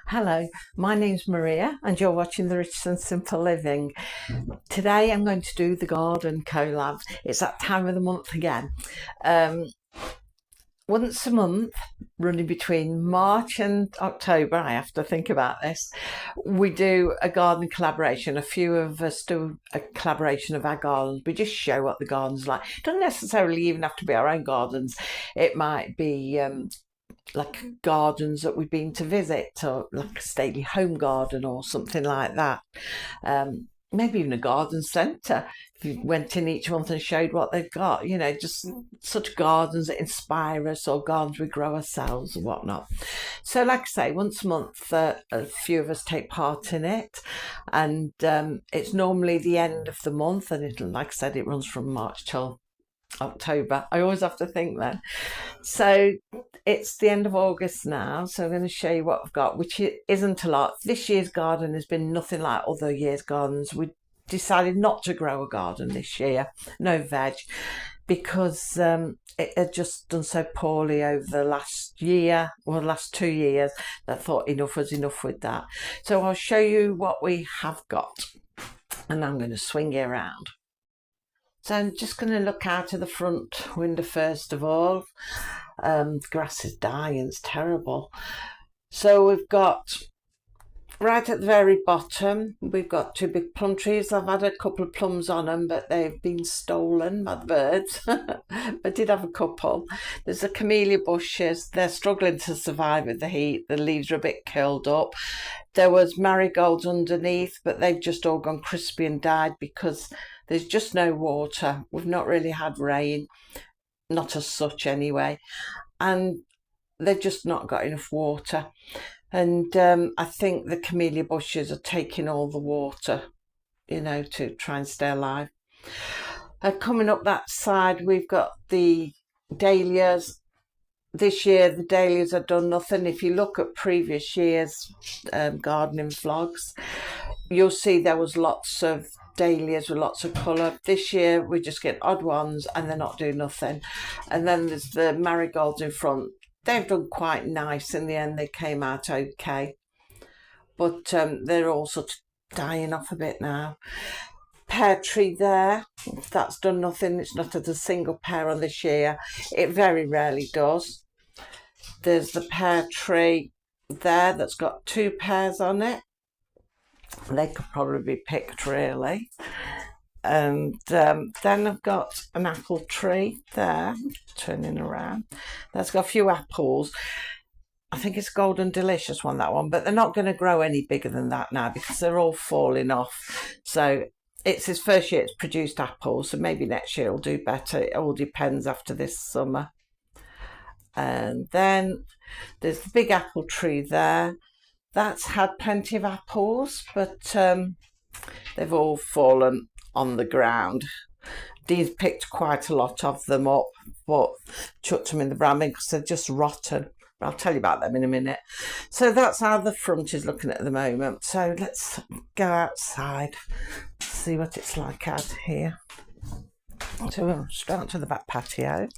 Hello, my name's Maria and you're watching The Rich and Simple Living. Today I'm going to do the garden collab. It's that time of the month again. Once a month, running between March and October, I have to think about this, we do a garden collaboration. A few of us do a collaboration of our gardens. We just show what the garden's like. It doesn't necessarily even have to be our own gardens. It might be like gardens that we've been to visit, or like a stately home garden or something like that. Maybe even a garden centre. If you went in each month and showed what they've got, just such gardens that inspire us, or gardens we grow ourselves and whatnot. So like I say, once a month, a few of us take part in it, and it's normally the end of the month, and like I said, it runs from March till October. I always have to think then. So it's the end of August now, so I'm going to show you what I've got, which isn't a lot. This year's garden has been nothing like other years' gardens. We decided not to grow a garden this year, no veg, because it had just done so poorly over the last year, or the last 2 years, that I thought enough was enough with that. So I'll show you what we have got, and I'm going to swing it around. So I'm just going to look out of the front window first of all. The grass is dying, it's terrible. So we've got, right at the very bottom, we've got 2 big plum trees. I've had a couple of plums on them, but they've been stolen by the birds. I did have a couple. There's the camellia bushes. They're struggling to survive with the heat. The leaves are a bit curled up. There was marigolds underneath, but they've just all gone crispy and died because there's just no water. We've not really had rain, not as such anyway, and they've just not got enough water. And I think the camellia bushes are taking all the water, to try and stay alive. Coming up that side, we've got the dahlias. This year, the dahlias have done nothing. If you look at previous years' gardening vlogs, you'll see there was lots of dahlias with lots of colour. This year we just get odd ones and they're not doing nothing. And then there's the marigolds in front. They've done quite nice in the end. They came out okay, but they're all sort of dying off a bit now. Pear tree there, that's done nothing. It's not had a single pear on this year. It very rarely does. There's the pear tree there that's got 2 pears on it. They could probably be picked, really. And then I've got an apple tree there, turning around. That's got a few apples. I think it's Golden Delicious one, that one, but they're not going to grow any bigger than that now because they're all falling off. So it's his first year it's produced apples, so maybe next year it'll do better. It all depends after this summer. And then there's the big apple tree there. That's had plenty of apples, but they've all fallen on the ground. Dean's picked quite a lot of them up, but chucked them in the brown bin because they're just rotten. I'll tell you about them in a minute. So that's how the front is looking at the moment. So let's go outside, see what it's like out here. So we'll start to the back patio.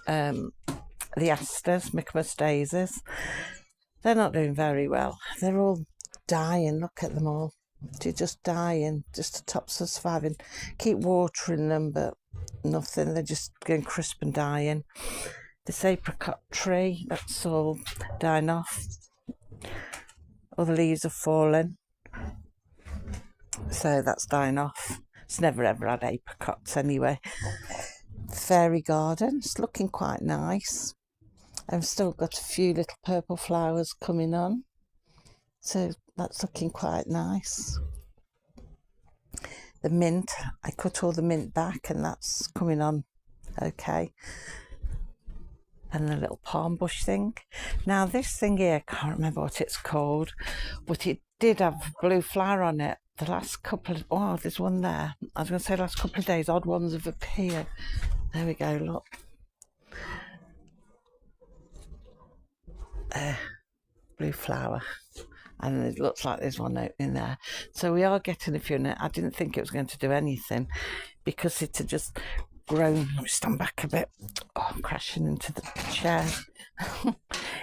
The asters, Michaelmas daisies, they're not doing very well. They're all dying. Look at them all. They're just dying. Just the tops are surviving. Keep watering them, but nothing. They're just going crisp and dying. This apricot tree, that's all dying off. All the leaves are falling. So that's dying off. It's never ever had apricots anyway. Fairy garden, it's looking quite nice. I've still got a few little purple flowers coming on, so that's looking quite nice. The mint, I cut all the mint back and that's coming on okay. And a little palm bush thing. Now this thing here, I can't remember what it's called, but it did have blue flower on it. The last couple of, oh, there's one there. I was going to say last couple of days, odd ones have appeared. There we go, look. Blue flower. And it looks like there's one opening there. So we are getting a few in it. I didn't think it was going to do anything because it had just grown. Let me stand back a bit. Oh, I'm crashing into the chair.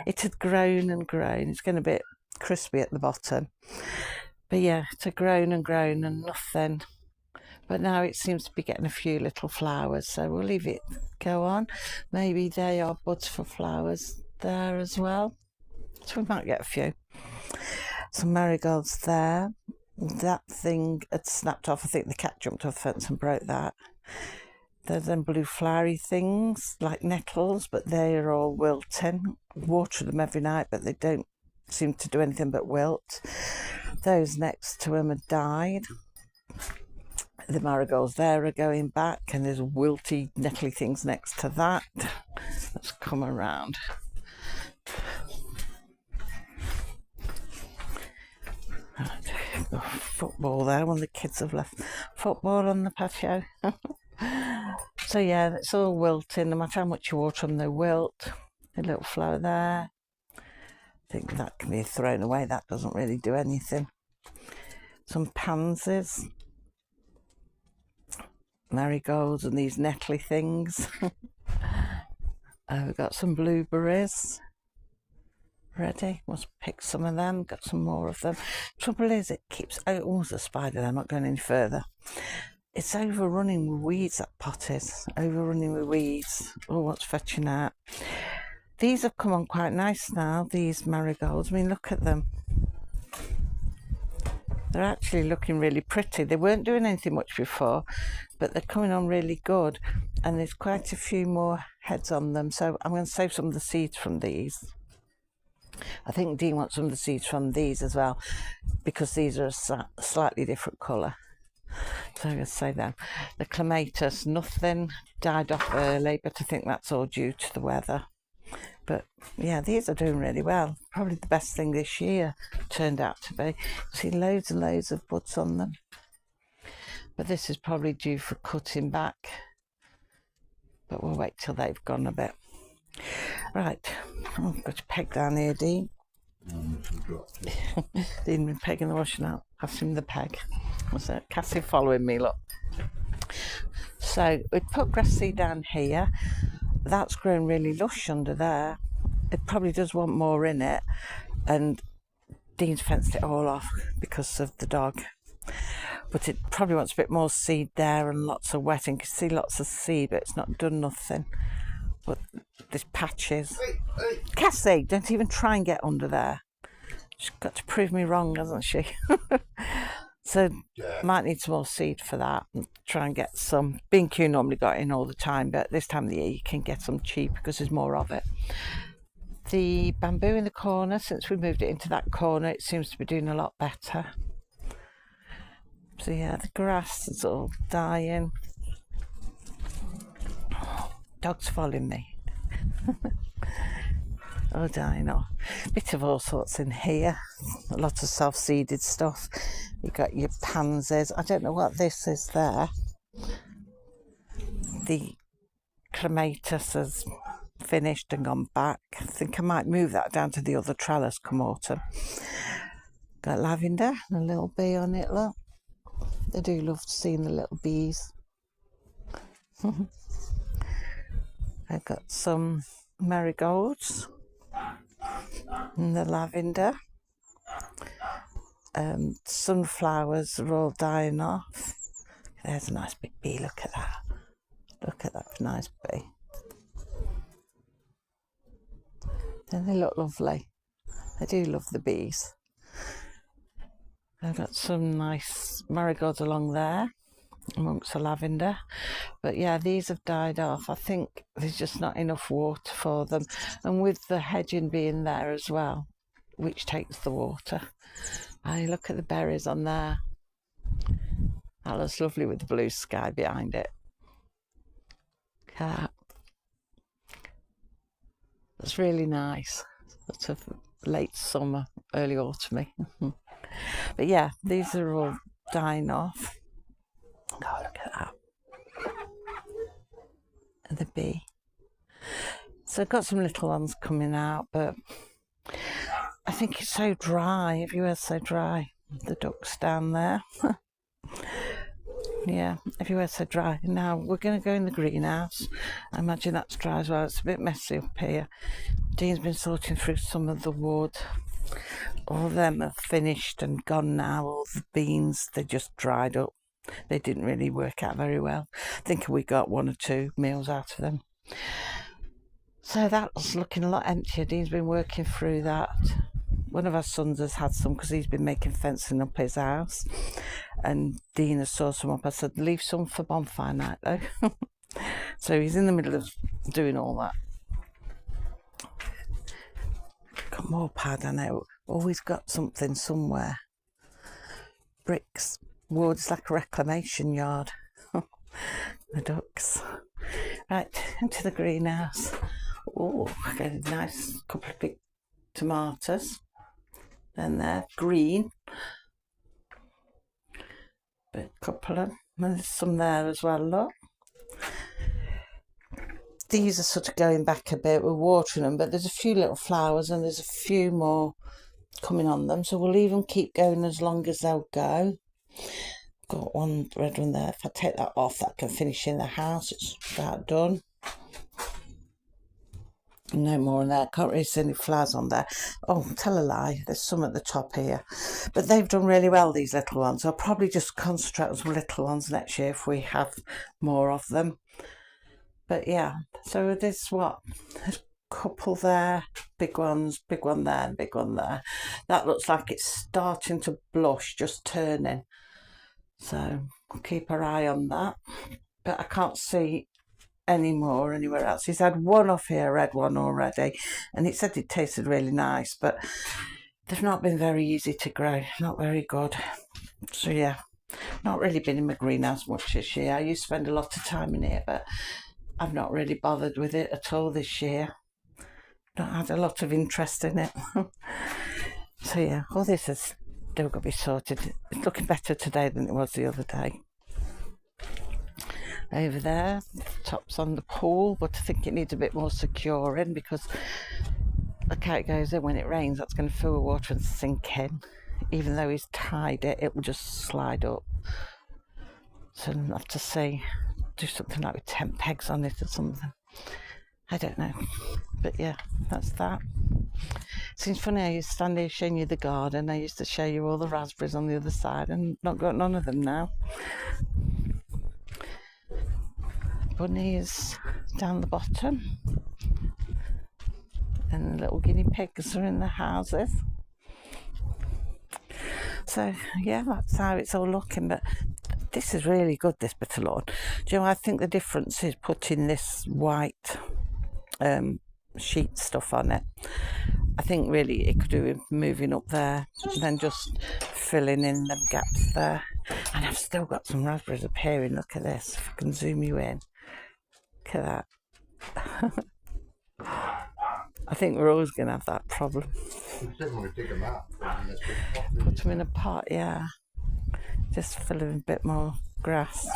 It had grown and grown. It's getting a bit crispy at the bottom. But yeah, it had grown and grown and nothing. But now it seems to be getting a few little flowers, so we'll leave it go on. Maybe they are buds for flowers there as well. So we might get a few. Some marigolds there. That thing had snapped off. I think the cat jumped off the fence and broke that. There's them blue flowery things like nettles, but they're all wilting. Water them every night, but they don't seem to do anything but wilt. Those next to them have died. The marigolds there are going back, and there's wilty, nettly things next to that. Let's come around. Football there, one of the kids have left football on the patio. So yeah, it's all wilting. No matter how much you water them, they wilt. A little flower there. I think that can be thrown away. That doesn't really do anything. Some pansies, marigolds, and these nettly things. We've got some blueberries ready. Must pick some of them. Got some more of them. Trouble is, it keeps. Oh, there's a spider there. I'm not going any further. It's overrunning with weeds. That pot is overrunning with weeds. Oh, what's fetching out? These have come on quite nice now. These marigolds. I mean, look at them. They're actually looking really pretty. They weren't doing anything much before, but they're coming on really good. And there's quite a few more heads on them. So I'm going to save some of the seeds from these. I think Dean wants some of the seeds from these as well, because these are a slightly different colour. So I'm going to say them. The clematis, nothing, died off early, but I think that's all due to the weather. But yeah, these are doing really well. Probably the best thing this year turned out to be. See loads and loads of buds on them. But this is probably due for cutting back. But we'll wait till they've gone a bit. Right, I've got to peg down here, Dean. Dean been pegging the washing out. Pass him the peg. What's that? Cassie following me, look. So we put grass seed down here. That's grown really lush under there. It probably does want more in it, and Dean's fenced it all off because of the dog. But it probably wants a bit more seed there and lots of wetting. You can see lots of seed, but it's not done nothing. But there's patches. Cassie, don't even try and get under there. She's got to prove me wrong, hasn't she? So might need some more seed for that and try and get some. B&Q normally got in all the time, but this time of the year you can get some cheap because there's more of it. The bamboo in the corner, since we moved it into that corner, it seems to be doing a lot better. So yeah, the grass is all dying. Dog's following me. Oh, dying off. Bit of all sorts in here. A lot of self-seeded stuff. You've got your pansies. I don't know what this is there. The clematis has finished and gone back. I think I might move that down to the other trellis come autumn. Got lavender and a little bee on it, look. I do love seeing the little bees. I've got some marigolds and the lavender. Sunflowers are all dying off. There's a nice big bee, look at that. Look at that nice bee. Don't they look lovely? I do love the bees. I've got some nice marigolds along there amongst the lavender, but yeah, these have died off. I think there's just not enough water for them, and with the hedging being there as well, which takes the water. I look at the berries on there. That looks lovely with the blue sky behind it. Look at that. It's really nice. Sort of late summer, early autumn. But yeah, these are all dying off. Oh, look at that. And the bee. So I've got some little ones coming out, but I think it's so dry. Everywhere's so dry. The ducks down there. Yeah, everywhere's so dry. Now we're going to go in the greenhouse. I imagine that's dry as well. It's a bit messy up here. Dean's been sorting through some of the wood. All of them are finished and gone now. All the beans, they just dried up. They didn't really work out very well. I think we got 1 or 2 meals out of them. So that's looking a lot emptier. Dean's been working through that. One of our sons has had some because he's been making fencing up his house. And Dean has saw some up. I said, leave some for bonfire night though. So he's in the middle of doing all that. Got more pad, I know. Always got something somewhere. Bricks, wood, it's like a reclamation yard. The ducks. Right, into the greenhouse. Oh, I got a nice couple of big tomatoes. Then they're green. But a couple of them. There's some there as well, look. These are sort of going back a bit. We're watering them, but there's a few little flowers and there's a few more coming on them. So we'll leave them keep going as long as they'll go. Got one red one there. If I take that off, that can finish in the house. It's about done. No more in there. Can't really see any flowers on there. Oh, tell a lie. There's some at the top here. But they've done really well, these little ones. I'll probably just concentrate on some little ones next year if we have more of them. But yeah, so there's what? There's a couple there. Big ones, big one there, and big one there. That looks like it's starting to blush, just turning. So we'll keep our eye on that. But I can't see any more anywhere else. He's had one off here, a red one already, and he said it tasted really nice, but they've not been very easy to grow, not very good. So yeah, not really been in my greenhouse much this year. I used to spend a lot of time in here, but I've not really bothered with it at all this year. Not had a lot of interest in it. So yeah, all this has still got to be sorted. It's looking better today than it was the other day. Over there, top's on the pool, but I think it needs a bit more securing because look how it goes in when it rains. That's going to fill with water and sink in. Even though he's tied it, it will just slide up. So I'll have to see, do something like with tent pegs on it or something. I don't know. But yeah, that's that. Seems funny, I used to stand here showing you the garden. I used to show you all the raspberries on the other side and not got none of them now. Bunnies down the bottom. And the little guinea pigs are in the houses. So yeah, that's how it's all looking. But this is really good, this bit of lawn. Do you know, I think the difference is putting this white sheet stuff on it. I think really it could do with moving up there and then just filling in them gaps there. And I've still got some raspberries appearing. Look at this, if I can zoom you in. Look at that. I think we're always going to have that problem. Put them in a pot, yeah. Just fill in a bit more grass.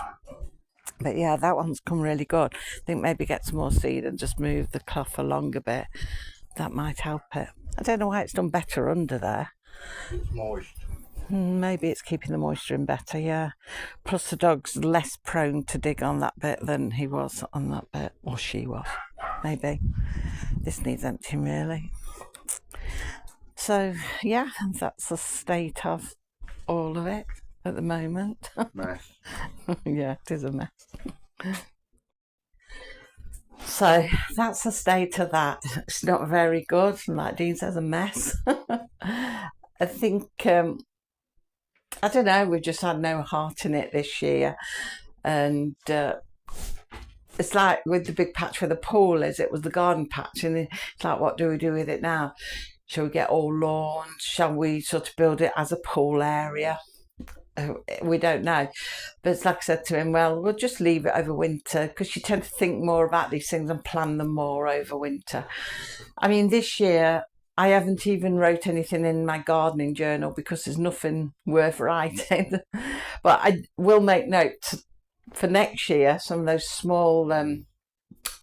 But yeah, that one's come really good. I think maybe get some more seed and just move the cloth along a bit. That might help it. I don't know why it's done better under there. It's moist. Maybe it's keeping the moisture in better, yeah. Plus the dog's less prone to dig on that bit than he was on that bit. Or she was, maybe. This needs emptying really. So yeah, that's the state of all of it at the moment. Mess. Yeah, it is a mess. So that's the state of that. It's not very good, like Dean says, a mess. I think, I don't know, we've just had no heart in it this year. And it's like with the big patch where the pool is, it was the garden patch, and it's like, what do we do with it now? Shall we get all lawn? Shall we sort of build it as a pool area? We don't know. But it's like I said to him, well, we'll just leave it over winter, because you tend to think more about these things and plan them more over winter. I mean, this year, I haven't even wrote anything in my gardening journal because there's nothing worth writing. But I will make notes for next year. Some of those small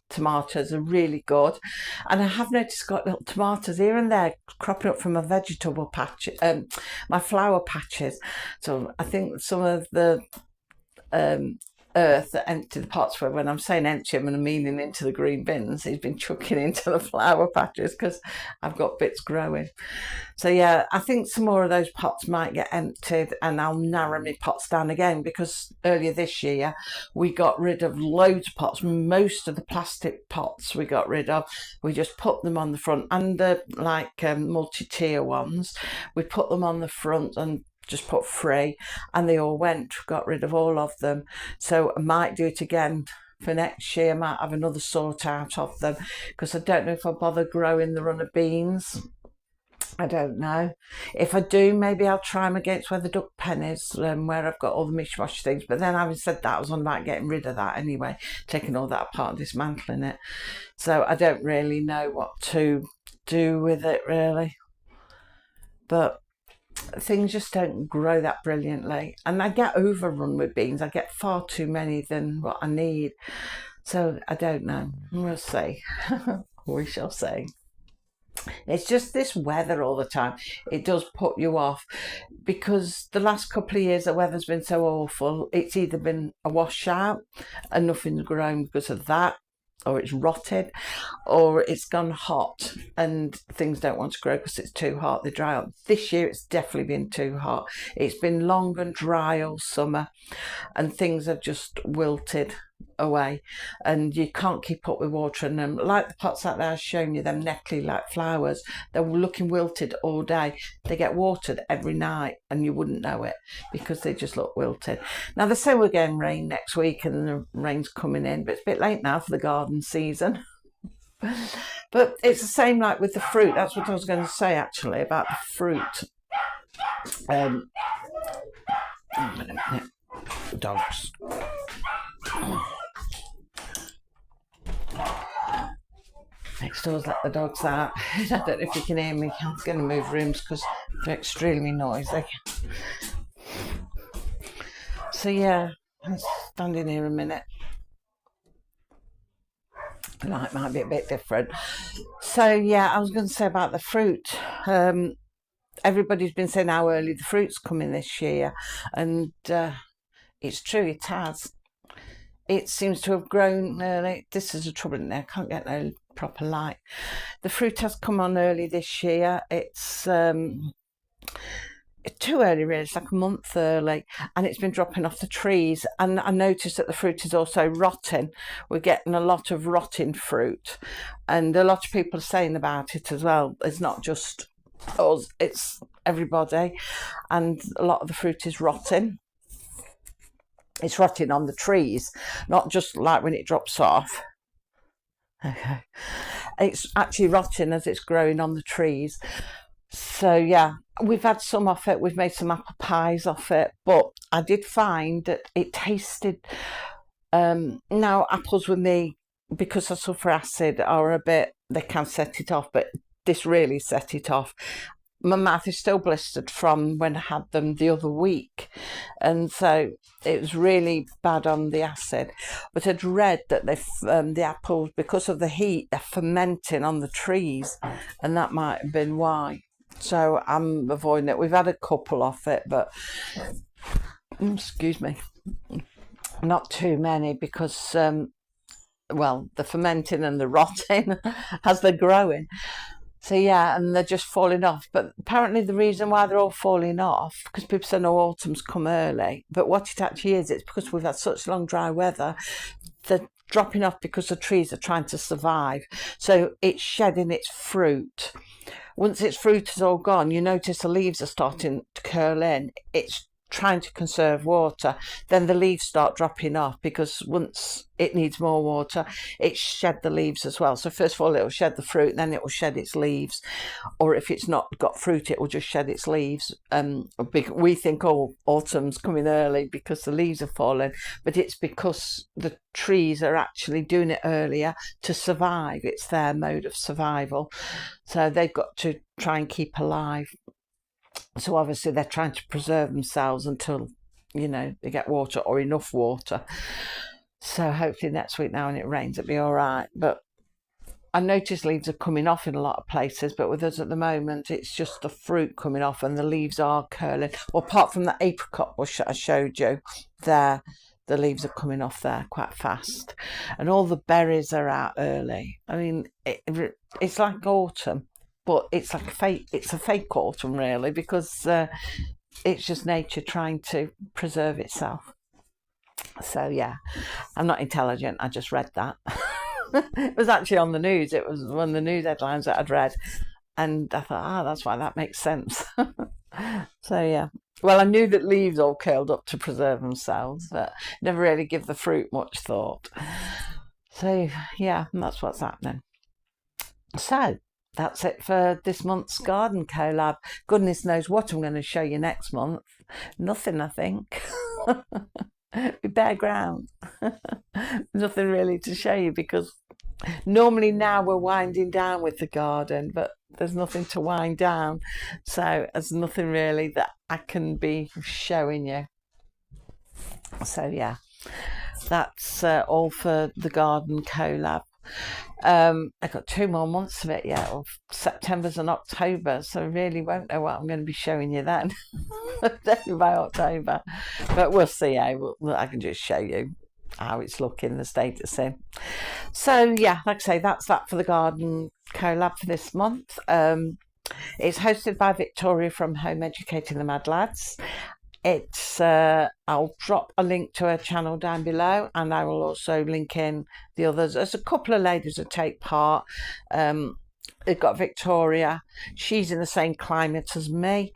tomatoes are really good, and I have noticed got little tomatoes here and there cropping up from my vegetable patch, my flower patches. So I think some of the earth that empty the pots, where when I'm saying empty, I'm meaning into the green bins. He's been chucking into the flower patches because I've got bits growing. So yeah, I think some more of those pots might get emptied, and I'll narrow my pots down again, because earlier this year we got rid of loads of pots. Most of the plastic pots we got rid of. We just put them on the front, and the multi-tier ones, we put them on the front and just put free, and they all went. Got rid of all of them. So I might do it again for next year. I might have another sort out of them, because I don't know if I'll bother growing the runner beans. I don't know. If I do, maybe I'll try them against where the duck pen is, where I've got all the mishmash things. But then, having said that, I was on about getting rid of that anyway, taking all that apart and dismantling it. So I don't really know what to do with it, really. But things just don't grow that brilliantly, and I get overrun with beans. I get far too many than what I need. So I don't know. We'll see. We shall see. It's just this weather all the time. It does put you off, because the last couple of years the weather's been so awful. It's either been a washout and nothing's grown because of that, or it's rotted, or it's gone hot and things don't want to grow because it's too hot. They dry up. This year it's definitely been too hot. It's been long and dry all summer, and things have just wilted away, and you can't keep up with watering them. Like the pots that I was showing you, them nettly like flowers, they're looking wilted all day. They get watered every night and you wouldn't know it, because they just look wilted. Now they say we're getting rain next week, and the rain's coming in, but it's a bit late now for the garden season. But it's the same like with the fruit. That's what I was going to say actually about the fruit. A minute. Dogs. Next door's let the dogs out. I don't know if you can hear me. I'm going to move rooms because they're extremely noisy. So yeah, I'm standing here a minute. The light might be a bit different. So yeah, I was going to say about the fruit. Everybody's been saying how early the fruit's coming this year, and it's true, it has. It seems to have grown early. This is a trouble in there. I can't get no proper light. The fruit has come on early this year. It's too early, really. It's like a month early, and it's been dropping off the trees. And I noticed that the fruit is also rotting. We're getting a lot of rotting fruit, and a lot of people are saying about it as well. It's not just us, it's everybody, and a lot of the fruit is rotting. It's rotting on the trees, not just like when it drops off. Okay, it's actually rotting as it's growing on the trees. So yeah, we've had some off it. We've made some apple pies off it, but I did find that it tasted. Now apples with me, because I suffer acid, are a bit. They can set it off, but this really set it off. My mouth is still blistered from when I had them the other week, and so it was really bad on the acid. But I'd read that the apples, because of the heat, they're fermenting on the trees, and that might have been why. So I'm avoiding it. We've had a couple off it, but excuse me, not too many, because well, the fermenting and the rotting as they're growing. So yeah, and they're just falling off. But apparently the reason why they're all falling off, because people say no, autumn's come early, but what it actually is, it's because we've had such long dry weather. They're dropping off because the trees are trying to survive. So it's shedding its fruit. Once its fruit is all gone, you notice the leaves are starting to curl in. It's trying to conserve water. Then the leaves start dropping off, because once it needs more water, it shed the leaves as well. So first of all it will shed the fruit, then it will shed its leaves, or if it's not got fruit it will just shed its leaves. We think, oh, autumn's coming early because the leaves are falling, but it's because the trees are actually doing it earlier to survive. It's their mode of survival, so they've got to try and keep alive. So obviously they're trying to preserve themselves until, you know, they get water, or enough water. So hopefully next week, now when it rains, it'll be all right. But I noticed leaves are coming off in a lot of places, but with us at the moment, it's just the fruit coming off and the leaves are curling. Well, apart from the apricot bush that I showed you there, the leaves are coming off there quite fast, and all the berries are out early. I mean, it's like autumn, but it's like it's a fake autumn really, because it's just nature trying to preserve itself. So yeah, I'm not intelligent, I just read that. It was actually on the news. It was one of the news headlines that I'd read, and I thought, that's why that makes sense. So yeah, well, I knew that leaves all curled up to preserve themselves, but never really give the fruit much thought. So yeah, that's what's happening. So that's it for this month's garden collab. Goodness knows what I'm going to show you next month. Nothing, I think. Bare ground. Nothing really to show you, because normally now we're winding down with the garden, but there's nothing to wind down, so there's nothing really that I can be showing you. So yeah, that's all for the garden collab. I've got 2 more months of it yet, of September's and October, so I really won't know what I'm going to be showing you then. Definitely by October, but we'll see how. I can just show you how it's looking, the state it's in. So yeah, like I say, that's that for the garden collab for this month. It's hosted by Victoria from Home Educating the Mad Lads. It's I'll drop a link to her channel down below, and I will also link in the others. There's a couple of ladies that take part. They've got Victoria, she's in the same climate as me,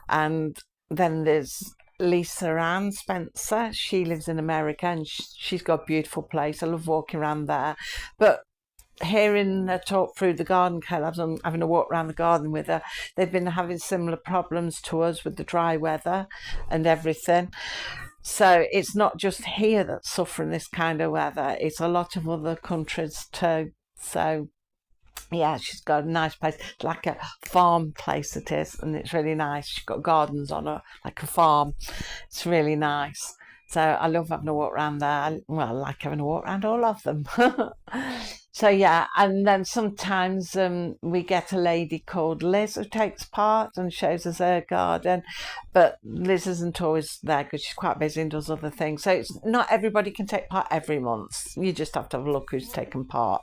and then there's Lisa Ann Spencer. She lives in America, and she's got a beautiful place. I love walking around there. But hearing her talk through the garden collabs and having a walk around the garden with her, they've been having similar problems to us with the dry weather and everything. So it's not just here that's suffering this kind of weather, it's a lot of other countries too. So yeah, she's got a nice place. It's like a farm place it is, and it's really nice. She's got gardens on her, like a farm. It's really nice. So I love having a walk around there. Well, I like having a walk around all of them. So yeah, and then sometimes we get a lady called Liz who takes part and shows us her garden, but Liz isn't always there because she's quite busy and does other things. So it's not everybody can take part every month. You just have to have a look who's taken part.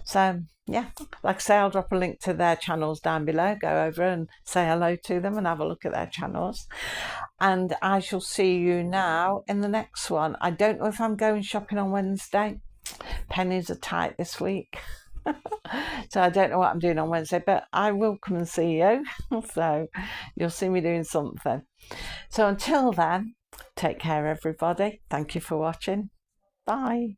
So yeah, like I say, I'll drop a link to their channels down below. Go over and say hello to them and have a look at their channels. And I shall see you now in the next one. I don't know if I'm going shopping on Wednesday. Pennies are tight this week. So I don't know what I'm doing on Wednesday, but I will come and see you. So you'll see me doing something. So until then, take care everybody. Thank you for watching. Bye.